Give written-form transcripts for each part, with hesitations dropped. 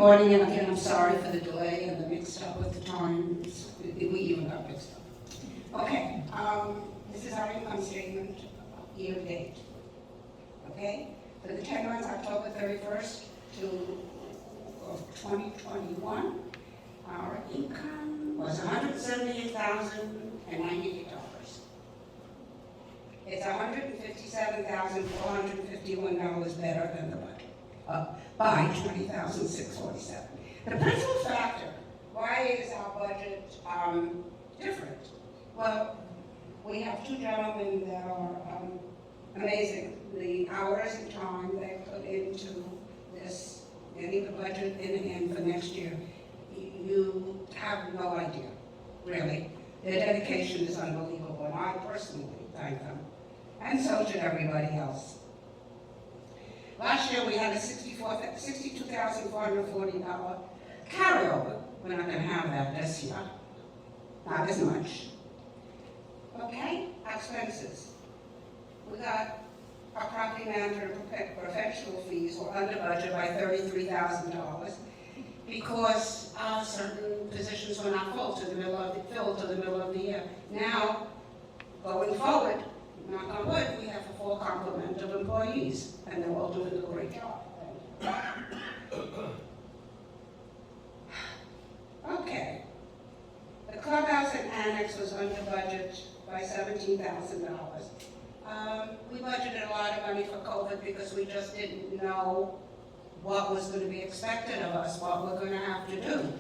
morning, and again, I'm sorry for the delay and the mixed up with the times. We even got mixed up. Okay, this is our income statement year to date. Okay, for the 10 months, October 31st of 2021, our income was $178,098. It's $157,451 better than the budget, by $20,647. The principal factor, why is our budget different? Well, we have two gentlemen that are amazing. The hours and time they put into this, getting the budget in hand for next year, you have no idea, really. Their dedication is unbelievable, and I personally thank them. And so should everybody else. Last year we had a $62,440 carryover. We're not going to have that this year. Not as much. Okay, expenses. We got our property manager and professional fees were under budget by $33,000 because certain positions were not filled to the middle of the year. Now, going forward, knock on wood, we have a full complement of employees, and they're all doing a great job. Okay. The clubhouse and annex was under budget by $17,000. We budgeted a lot of money for COVID because we just didn't know what was going to be expected of us, what we're going to have to do.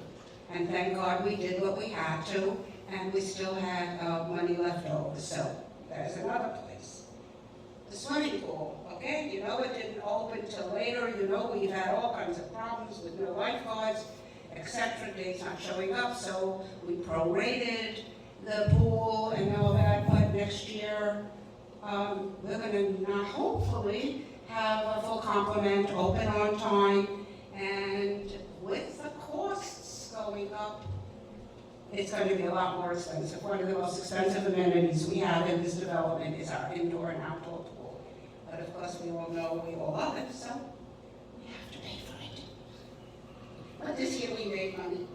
And thank God we did what we had to, and we still had money left over. So there's another place. The swimming pool, okay? You know it didn't open till later. You know we've had all kinds of problems with no lifeguards, etc. Dates not showing up, so we prorated the pool and all that. But next year, we're going to now hopefully have a full complement, open on time, and with the costs going up, it's going to be a lot more expensive. One of the most expensive amenities we have in this development is our indoor and outdoor pool. But of course, we all know we all love it, so we have to pay for it. But this year we made money.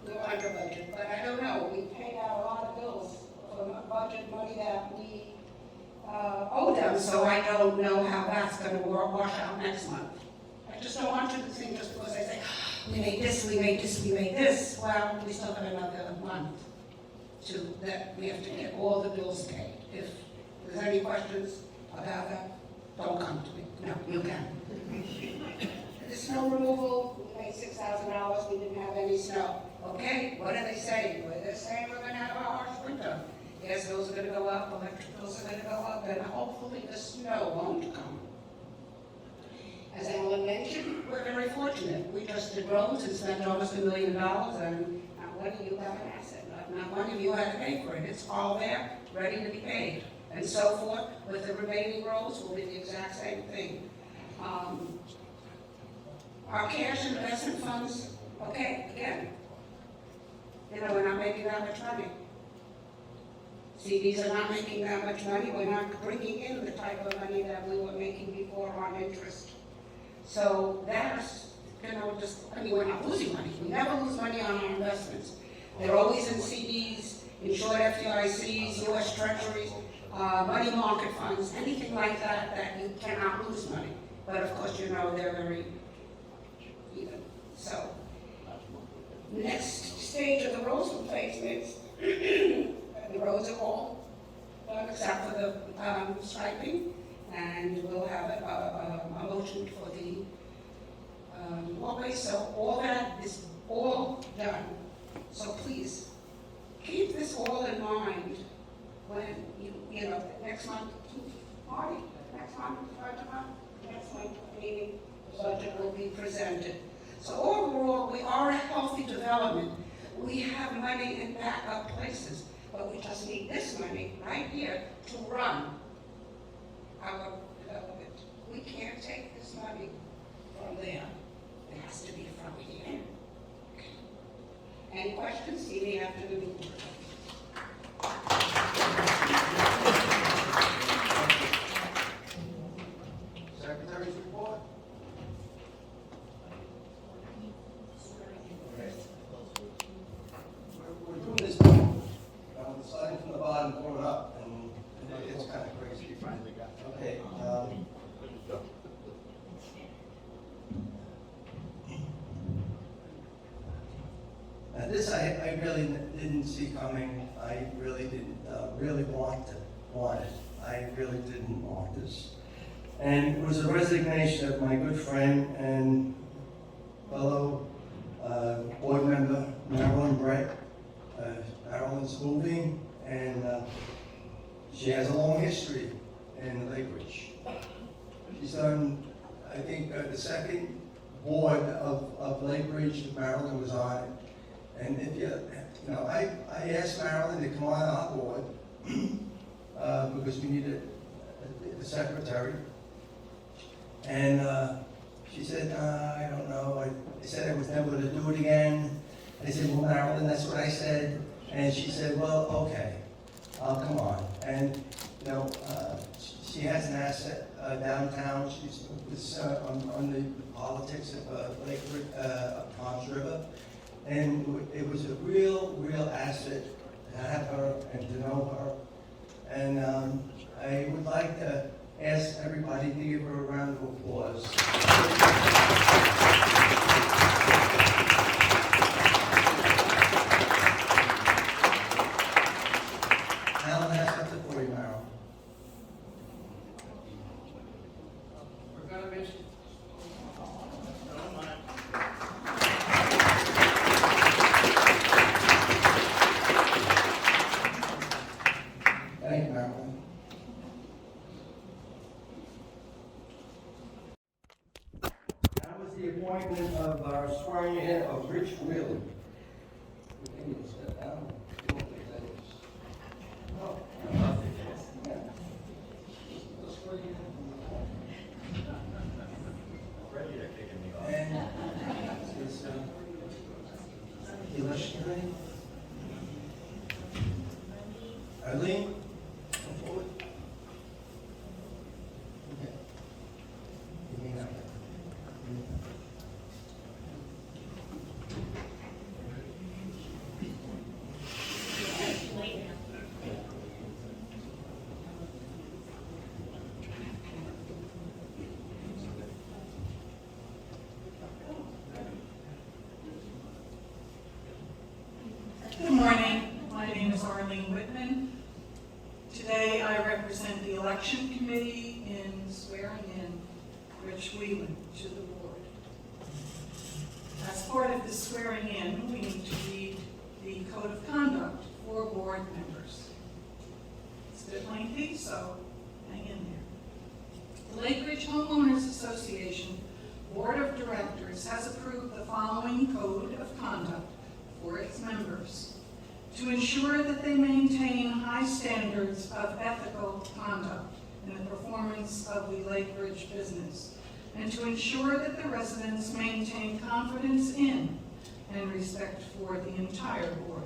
We were under budget, but I don't know. We paid out a lot of bills from budget money that we owe them, so I don't know how that's going to wash out next month. I just don't want you to think just because I say, we made this, we made this, we made this. Well, we still have another month that we have to get all the bills paid. If there's any questions about that, don't come to me. No, you can. The snow removal, we paid $6,000. We didn't have any snow. Okay, what are they saying? Well, they're saying we're going to have a harsh winter. Gas bills are going to go up, electric bills are going to go up, and hopefully the snow won't come. As Alan mentioned, we're very fortunate. We just did roads and spent almost $1 million, and not one of you have an asset. Not one of you had to pay for it. It's all there, ready to be paid. And so forth, with the remaining roads, will be the exact same thing. Our cash investment funds, okay, again, we're not making that much money. CDs are not making that much money. We're not bringing in the type of money that we were making before on interest. So that's, we're not losing money. We never lose money on our investments. They're always in CDs, insured FDICs, U.S. Treasuries, money market funds, anything like that, that you cannot lose money. But of course, they're very even. So, next stage of the roads replacements, the roads are all done except for the striping, and we'll have a motion for the walkway. So all that is all done. So please, keep this all in mind when next month, Marty, next month, next month meeting, the budget will be presented. So overall, we are a healthy development. We have money in backup places, but we just need this money right here to run our development. We can't take this money from there. It has to be from here. Okay. Any questions? See me after the meeting. Secretary's report. This I really didn't see coming. I really didn't really want it. I really didn't want this. And it was a resignation of my good friend and fellow board member, Marilyn Brett. Marilyn's moving, and she has a long history in Lake Ridge. She's done, I think, the second board of Lake Ridge that Marilyn was on. And if I asked Marilyn to come on our board because we needed a secretary. And she said, I don't know. I said I was never going to do it again. I said, well, Marilyn, that's what I said. And she said, well, okay, I'll come on. And, she has an asset downtown. She's on the politics of Lake Palms River. And it was a real asset to have her and to know her. And I would like to ask everybody to give her a round of applause. Alan has something for you, Marilyn. We're gonna miss you. Don't mind. Thank you, Marilyn. That was the appointment of our swearing in of Rich Wheeler. Can you step down? You won't think that is. Oh, yeah. Let's swear you in. Ready to kick me off. And is election ready? Eileen, come forward. Okay. You may not. Good morning. My name is Arlene Whitman. Today I represent the election committee in swearing in Rich Whelan to the board. As part of the swearing in, we need to read the code of conduct for board members. It's a bit lengthy, so hang in there. The Lake Ridge Homeowners Association Board of Directors has approved the following code of conduct for its members to ensure that they maintain high standards of ethical conduct in the performance of the Lake Ridge business, and to ensure that the residents maintain confidence in and respect for the entire board.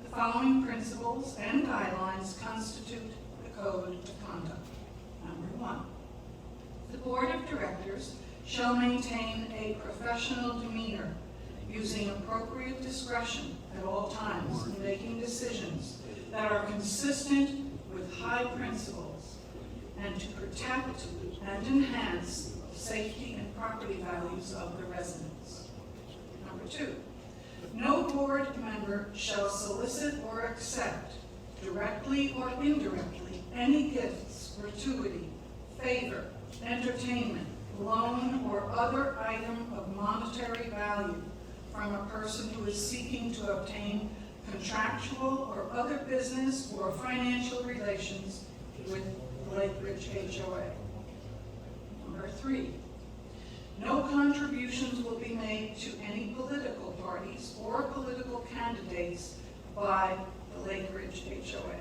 The following principles and guidelines constitute the code of conduct. Number 1, the board of directors shall maintain a professional demeanor, using appropriate discretion at all times in making decisions that are consistent with high principles and to protect and enhance the safety and property values of the residents. Number 2, no board member shall solicit or accept, directly or indirectly, any gifts, gratuity, favor, entertainment, loan, or other item of monetary value from a person who is seeking to obtain contractual or other business or financial relations with the Lake Ridge HOA. Number 3, no contributions will be made to any political parties or political candidates by the Lake Ridge HOA.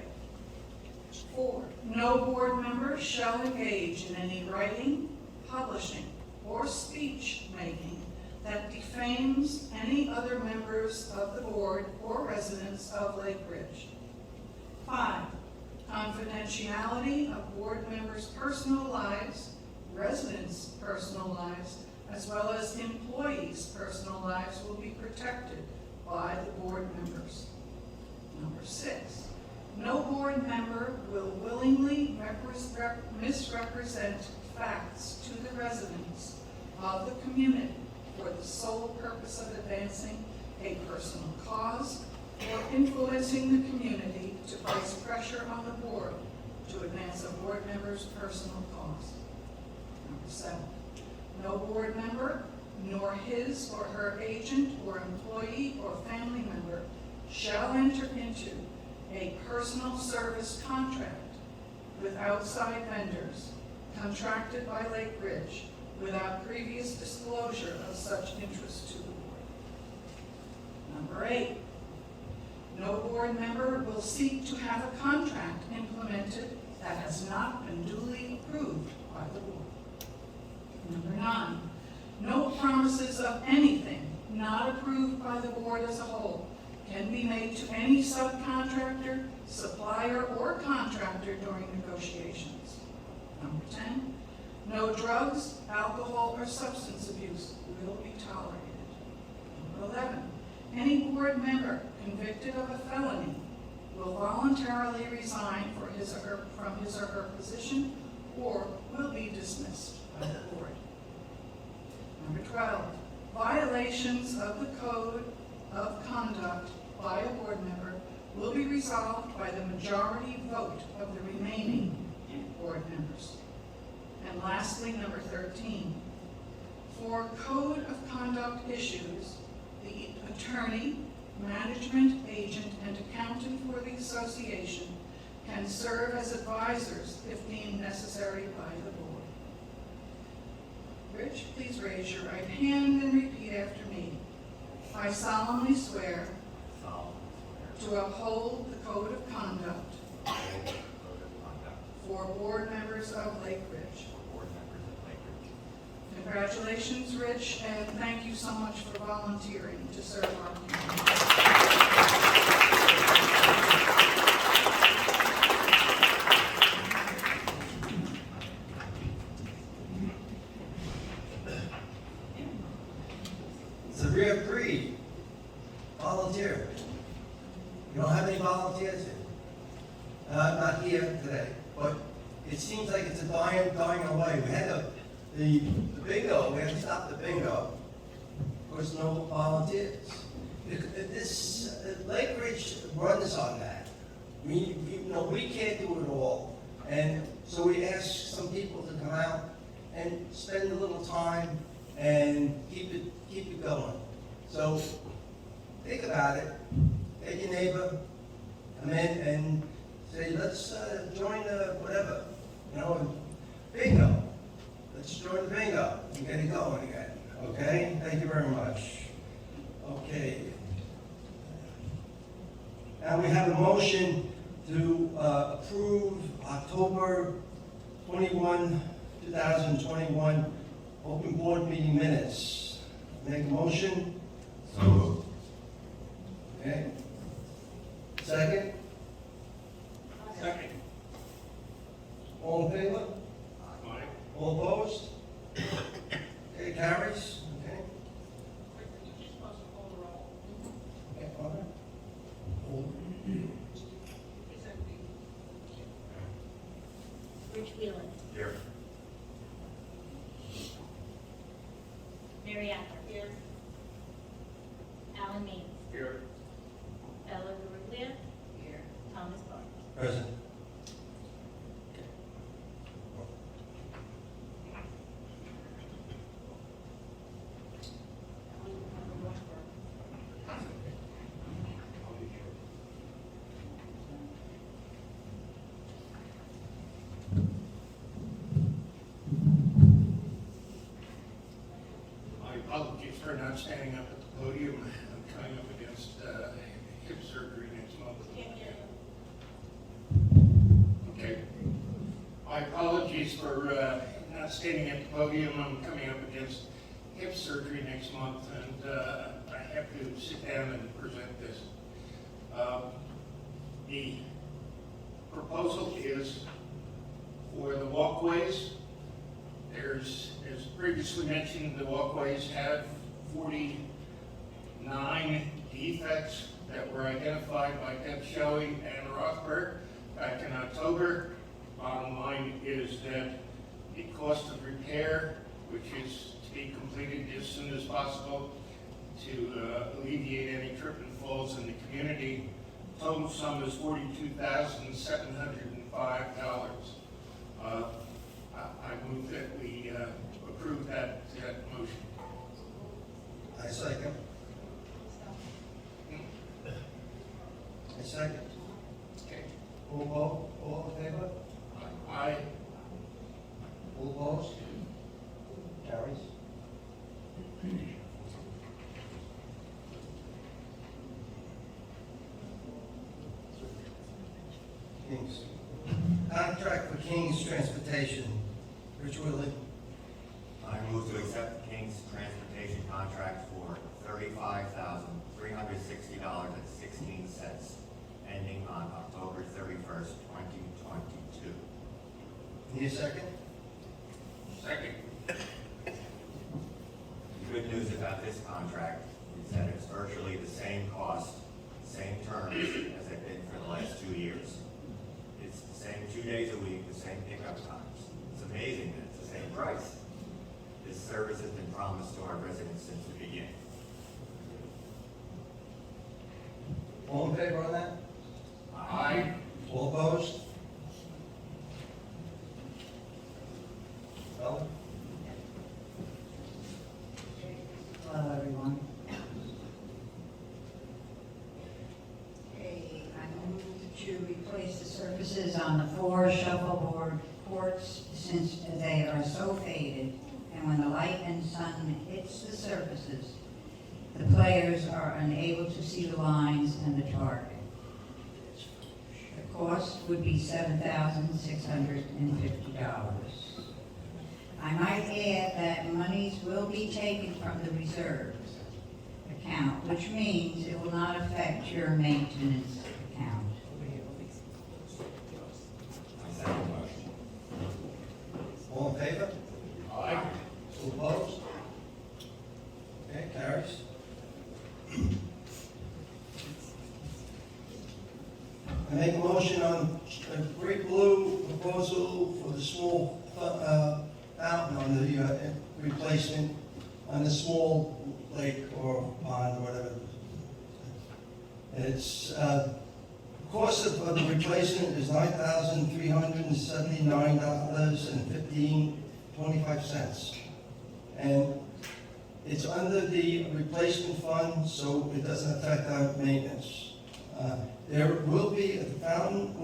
4, no board member shall engage in any writing, publishing, or speech making that defames any other members of the board or residents of Lake Ridge. 5, confidentiality of board members' personal lives, residents' personal lives, as well as employees' personal lives will be protected by the board members. Number 6, no board member will willingly misrepresent facts to the residents of the community for the sole purpose of advancing a personal cause, or influencing the community to place pressure on the board to advance a board member's personal cause. Number 7, no board member, nor his or her agent or employee or family member shall enter into a personal service contract with outside vendors contracted by Lake Ridge without previous disclosure of such interest to the board. Number 8, no board member will seek to have a contract implemented that has not been duly approved by the board. Number 9, no promises of anything not approved by the board as a whole can be made to any subcontractor, supplier, or contractor during negotiations. Number 10, no drugs, alcohol, or substance abuse will be tolerated. Number 11, any board member convicted of a felony will voluntarily resign from his or her position or will be dismissed by the board. Number 12, violations of the code of conduct by a board member will be resolved by the majority vote of the remaining board members. And lastly, number 13, for code of conduct issues, the attorney, management agent, and accountant for the association can serve as advisors if deemed necessary by the board. Rich, please raise your right hand and repeat after me. I solemnly swear to uphold the code of conduct for board members of Lake Ridge. Congratulations, Rich, and thank you so much for volunteering to serve our community. It's a rare breed. Volunteer. You don't have any volunteers here. Not here today, but it seems like it's a dying away. We had the bingo, we had to stop the bingo. Of course, no volunteers. This Lake Ridge runs on that. We can't do it all. And so we asked some people to come out and spend a little time and keep it going. So think about it. Get your neighbor, come in and say, let's join the whatever, bingo. Let's join the bingo and get it going again. Okay? Thank you very much. Okay. Now we have a motion to approve October 21, 2021 open board meeting minutes. Make a motion? So moved. Okay. Second? Second. All in favor? Aye. All opposed? Okay, carries. Okay. Okay, all right. Rich Wheeler. Here. Mary Adler. Here. Alan Means. Here. LRHOA. Here. Thomas Barnes. Present. My apologies for not standing up at the podium. I'm coming up against hip surgery next month. Okay. My apologies for not standing at the podium. I'm coming up against hip surgery next month, and I have to sit down and present this. The proposal is for the walkways. There's, as previously mentioned, the walkways have 49 defects that were identified by Deb Shelley and Rothberg back in October. Bottom line is that the cost of repair, which is to be completed as soon as possible, to alleviate any trip and falls in the community. Total sum is $42,705. I move that we approve that motion. I second. I second. Okay. All vote, all in favor? Aye. All opposed? Carries. Kings. Contract for King's Transportation. Rich Whitley. I move to accept King's transportation contract for $35,360.16, ending on October 31st, 2022. Need a second? Second. The good news about this contract is that it's virtually the same cost, same terms as they've been for the last 2 years. It's the same 2 days a week, the same pickup times. It's amazing that it's the same price. This service has been promised to our residents since the beginning. All in favor on that? Aye. All opposed? No? Hello, everyone. Okay, I move to replace the surfaces on the 4 shuffleboard courts since they are so faded, and when the light and sun hits the surfaces, the players are unable to see the lines and the target. The cost would be $7,650. I might add that monies will be taken from the reserves account, which means it will not affect your maintenance account. I second the motion. All in favor? Aye. All opposed? Okay, carries. I make a motion on a Great Blue proposal for the small fountain on the replacement on the small lake or pond, whatever. It's, cost of the replacement is $9,379.25. And it's under the replacement fund, so it doesn't affect our maintenance. There will be, at the fountain,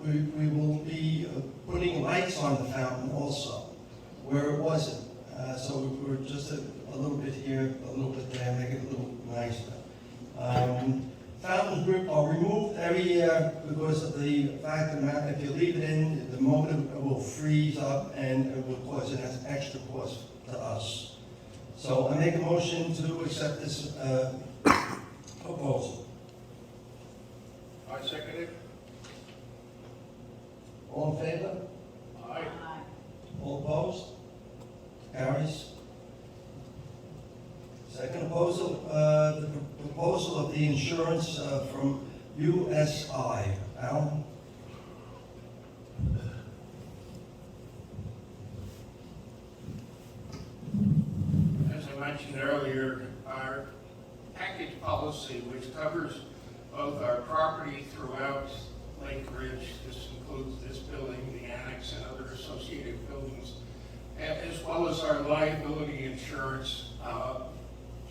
we will be putting lights on the fountain also, where it wasn't. So we're just a little bit here, a little bit there, make it a little nicer. Fountains are removed every year because of the fact that if you leave it in, the motor will freeze up and it will cause an extra cost to us. So I make a motion to accept this proposal. I second it. All in favor? Aye. All opposed? Carries. Second proposal, the proposal of the insurance from USI. Alan? As I mentioned earlier, our package policy, which covers both our property throughout Lake Ridge, this includes this building, the annex, and other associated buildings, as well as our liability insurance,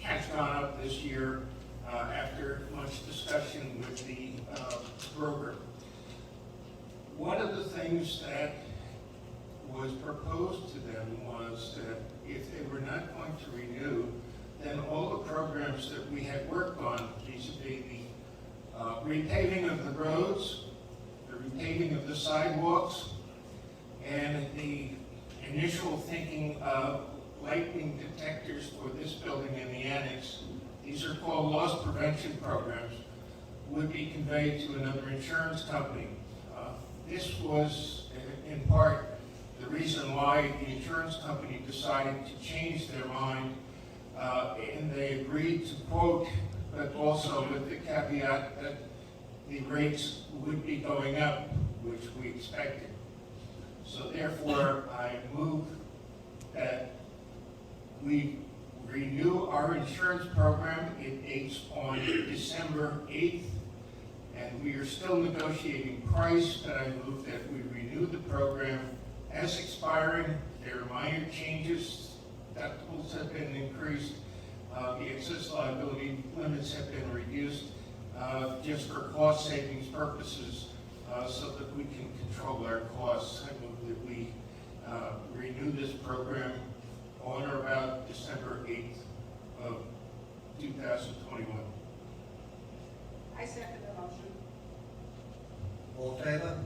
has gone up this year after much discussion with the broker. One of the things that was proposed to them was that if they were not going to renew, then all the programs that we had worked on, vis-a-vis the repaving of the roads, the repaving of the sidewalks, and the initial thinking of lightning detectors for this building and the annex, these are called loss prevention programs, would be conveyed to another insurance company. This was, in part, the reason why the insurance company decided to change their mind, and they agreed to quote, but also with the caveat that the rates would be going up, which we expected. So therefore, I move that we renew our insurance program. It dates on December 8th, and we are still negotiating price, but I move that we renew the program as expiring. There are minor changes. Deductibles have been increased. The excess liability limits have been reduced just for cost savings purposes so that we can control our costs. I move that we renew this program on or about December 8th of 2021. I second the motion. All in favor?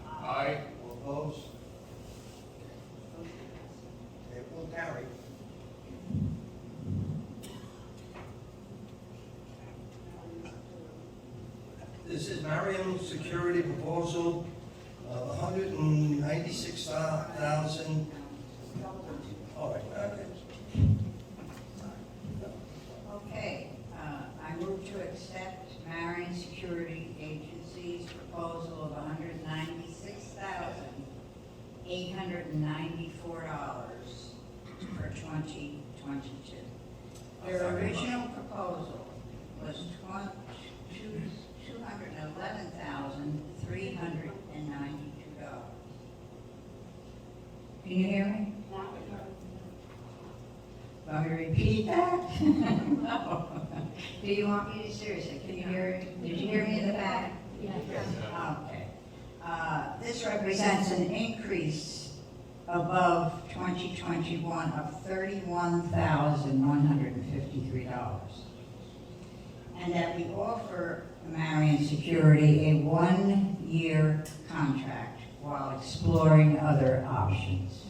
Aye. All opposed? It will carry. This is Marion Security proposal of $196,000. All right, okay. Okay, I move to accept Marion Security Agency's proposal of $196,894 for 2022. Their original proposal was $211,392. Can you hear me? Want me to repeat that? No. Do you want me to, seriously, can you hear, did you hear me in the back? Yes. Okay. This represents an increase above 2021 of $31,153. And that we offer Marion Security a one-year contract while exploring other options.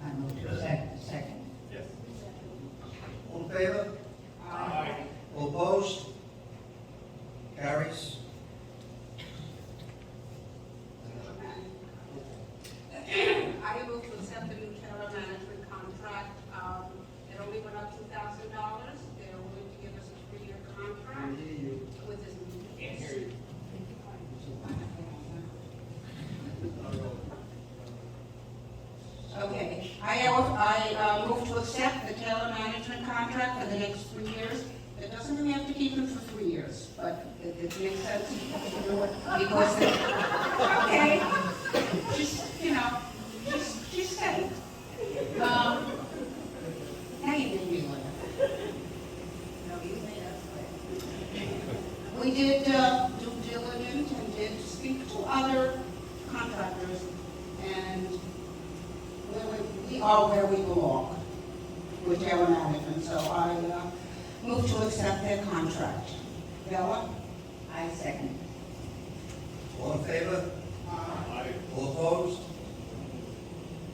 I move to second. Yes. All in favor? Aye. All opposed? Carries. I move to accept the new Taylor management contract. It only went up $2,000. They're willing to give us a 3-year contract with this. Can't hear you. Okay, I move to accept the Taylor management contract for the next 3 years. It doesn't mean we have to keep them for 3 years, but it makes sense to do it because, okay, just, just say it. Now you made me laugh. No, you made us wait. We did due diligence and did speak to other contractors, and we are where we belong with Taylor Management, so I move to accept their contract. Bella? I second. All in favor? Aye. All opposed?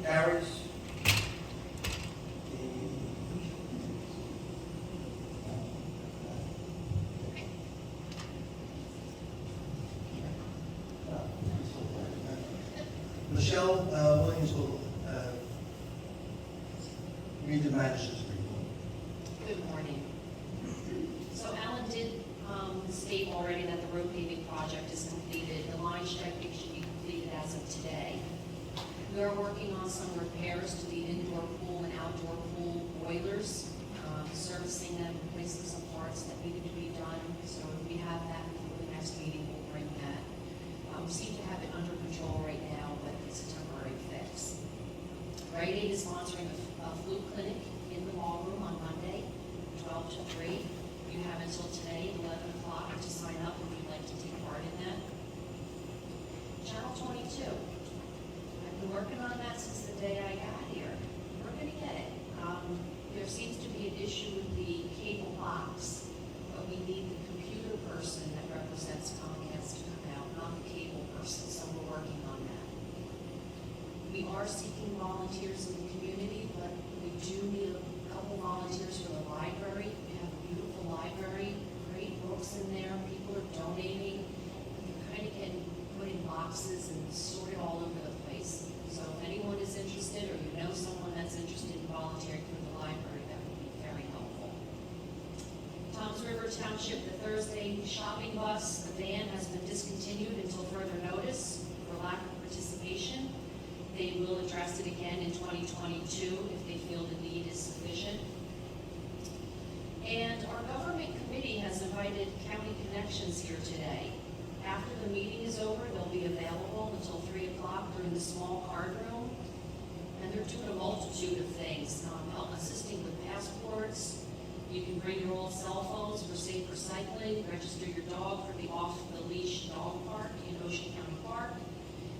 Carries. Michelle Williams will read the manager's report. Good morning. So Alan did state already that the road paving project is completed. The line striping should be completed as of today. We are working on some repairs to the indoor pool and outdoor pool boilers, servicing them, replacing some parts that needed to be done. So if we have that before the next meeting, we'll bring that. We seem to have it under control right now, but it's a temporary fix. Rite Aid is sponsoring a flu clinic in the ballroom on Monday, 12 to 3. You have until today, 11 o'clock, to sign up if you'd like to take part in that. Channel 22. I've been working on that since the day I got here. We're going to get it. There seems to be an issue with the cable box, but we need the computer person that represents Comcast to come out, not the cable person, so we're working on that. We are seeking volunteers in the community, but we do need a couple volunteers for the library. We have a beautiful library, great books in there, people are donating. You kind of can put in boxes and sort it all over the place. So if anyone is interested, or you know someone that's interested in volunteering for the library, that would be very helpful. Toms River Township, the Thursday shopping bus, the van has been discontinued until further notice for They will address it again in 2022 if they feel the need is sufficient. And our government committee has invited county connections here today. After the meeting is over, they'll be available until 3 o'clock during the small card room. And they're doing a multitude of things, help assisting with passports. You can bring your old cell phones for safe recycling, register your dog for the off-the-leash dog park in Ocean County Park.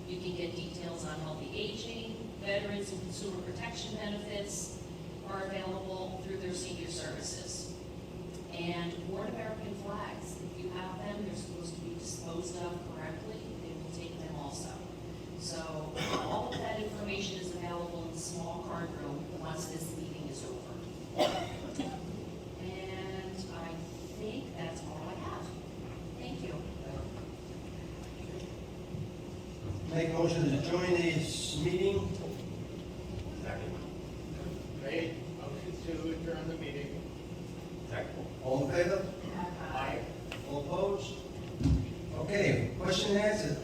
You can get details on healthy aging, veterans and consumer protection benefits are available through their senior services. And Board American flags, if you have them, they're supposed to be disposed of correctly, they will take them also. So all of that information is available in the small card room once this meeting is over. And I think that's all I have. Thank you. Make a motion to join this meeting. Second. Made, motion to adjourn the meeting. Second. All in favor? Aye. All opposed? Okay, question and answer.